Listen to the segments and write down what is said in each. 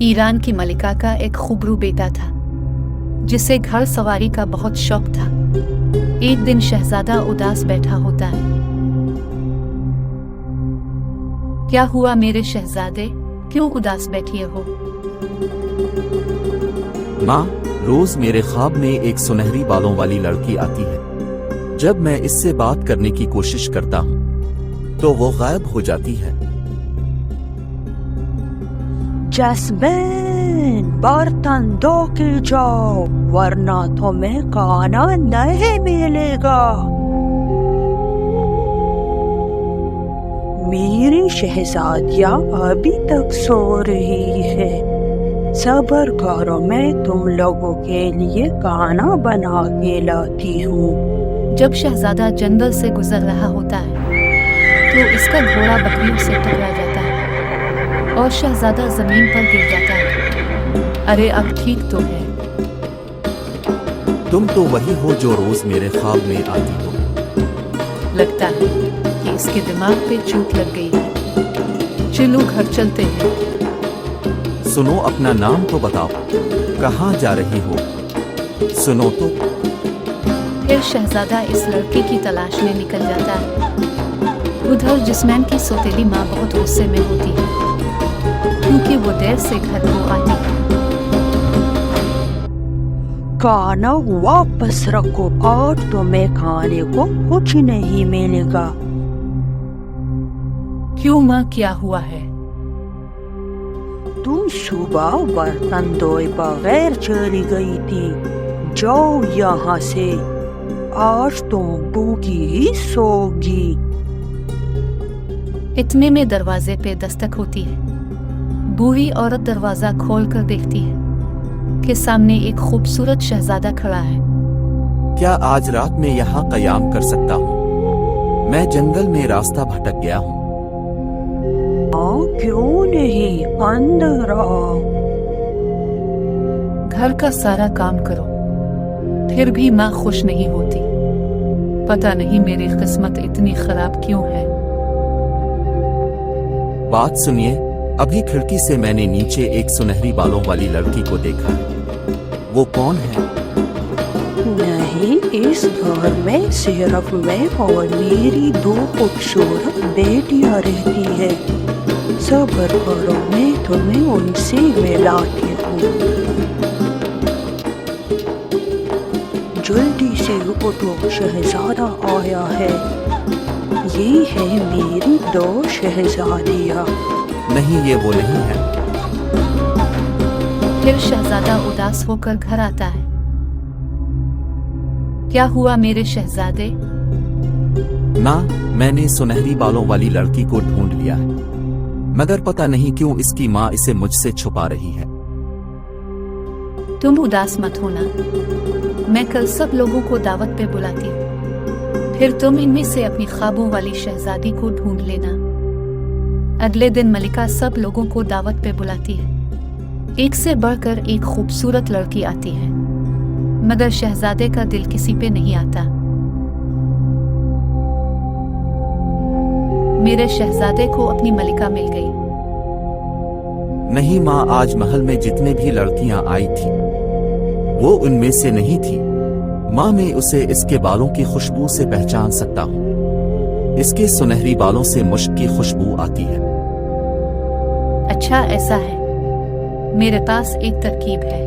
Iran की मलिका का एक खूबरू बेटा था जिसे घर सवारी का बहुत शौक था। एक दिन शहजादा उदास बैठा होता है। क्या हुआ मेरे शहजादे, क्यों उदास बैठे हो? माँ, रोज मेरे ख्वाब में एक सुनहरी बालों वाली लड़की आती है। जब मैं इससे बात करने की कोशिश करता हूँ तो वो गायब हो जाती है। जैस्मिन, बर्तन धो के जाओ वरना तुम्हें खाना नहीं मिलेगा। मेरी शहजादियाँ अभी तक सो रही है। सब्र करो, मैं तुम लोगों के लिए खाना बना के लाती हूँ। जब शहजादा जंगल से गुजर रहा होता है तो इसका घोड़ा बकरियों से टकरा जाता है और शहजादा जमीन पर गिर जाता है। अरे अब ठीक तो है? तुम तो वही हो जो रोज मेरे ख्वाब में आती हो। लगता है कि इसके दिमाग पे चोट लग गई है। चलो घर चलते हैं। सुनो, अपना नाम तो बताओ, कहाँ जा रही हो? सुनो तो। फिर शहजादा इस लड़के की तलाश में निकल जाता है। उधर जैस्मिन की सौतेली माँ बहुत गुस्से में होती है क्योंकि वो देर से घर को आती है। खाना वापस रखो और तुम्हें खाने को कुछ नहीं मिलेगा। क्यों माँ, क्या हुआ है? तुम सुबह बर्तन धोए बगैर चली गई थी। जाओ यहाँ से, आज तुम भूखी ही सोगी। इतने में दरवाजे पे दस्तक होती है। बूढ़ी औरत दरवाजा खोल कर देखती है कि सामने एक खूबसूरत शहजादा खड़ा है। क्या आज रात में यहाँ कयाम कर सकता हूँ? मैं जंगल में रास्ता भटक गया हूँ। क्यों नहीं, अंदर आओ। घर का सारा काम करो फिर भी माँ खुश नहीं होती। पता नहीं मेरी किस्मत इतनी खराब क्यों है। बात सुनिए, अभी खिड़की से मैंने नीचे एक सुनहरी बालों वाली लड़की को देखा है। वो कौन है? नहीं, इस घर में सिर्फ मैं और मेरी 2 खूबसूरत बेटियां रहती है। सब्र करो, मैं तुम्हें उनसे मिलाती हूँ। जल्दी से उठो, शहजादा आया है। ये है मेरी 2 शहजादियाँ। नहीं, ये वो नहीं है। फिर शहजादा उदास होकर घर आता है। क्या हुआ मेरे शहजादे? माँ, मैंने सुनहरी बालों वाली लड़की को ढूंढ लिया है, मगर पता नहीं क्यों इसकी माँ इसे मुझसे छुपा रही है। तुम उदास मत होना, मैं कल सब लोगों को दावत पे बुलाती हूँ। फिर तुम इनमें से अपनी ख्वाबों वाली शहजादी को ढूंढ लेना। अगले दिन मलिका सब लोगों को दावत पे बुलाती है। एक से बढ़कर एक खूबसूरत लड़की आती है, मगर शहजादे का दिल किसी पे नहीं आता। मेरे शहजादे को अपनी मलिका मिल गई। नहीं माँ, आज महल में जितने भी लड़कियां आई थी वो उनमें से नहीं थी। माँ, मैं उसे इसके बालों की खुशबू से पहचान सकता हूँ। इसके सुनहरी बालों से मुश्क की खुशबू आती है। अच्छा ऐसा है, मेरे पास एक तरकीब है।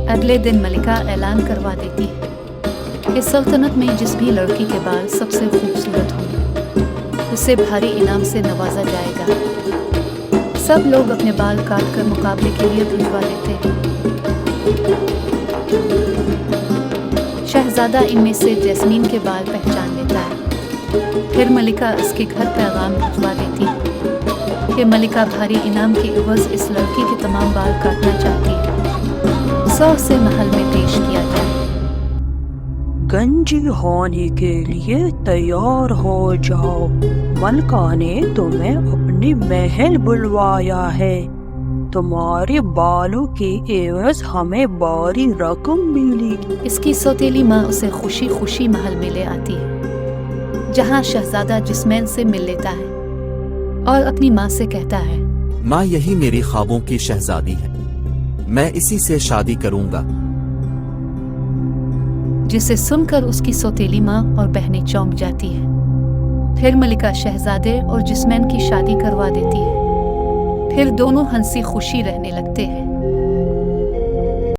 अगले दिन मलिका ऐलान करवा देती है कि सल्तनत में जिस भी लड़की के बाल सबसे खूबसूरत होंगे उसे भारी इनाम से नवाजा जाएगा। सब लोग अपने बाल काट कर मुकाबले के लिए भिजवा देते हैं। शहजादा इनमें से जैस्मिन के बाल पहचान लेता है। फिर मलिका उसके घर पैगाम भिजवा देती है कि मलिका भारी इनाम के एवज इस लड़की के तमाम बाल काटना चाहती है। 100 से महल में पेश किया जाए। गंजी होने के लिए तैयार हो जाओ, मलका ने तुम्हें अपनी महल बुलवाया है। तुम्हारे बालों के एवज हमें भारी रकम मिलेगी। इसकी सौतेली माँ उसे खुशी खुशी महल में ले आती है, जहाँ शहजादा जैस्मिन से मिल लेता है और अपनी माँ से कहता है माँ यही मेरी ख्वाबों की शहजादी है, मैं इसी से शादी करूंगा। जिसे सुनकर उसकी सौतेली माँ और बहनें चौंक जाती हैं। फिर मलिका शहजादे और जिस्मैन की शादी करवा देती है। फिर दोनों हंसी खुशी रहने लगते हैं।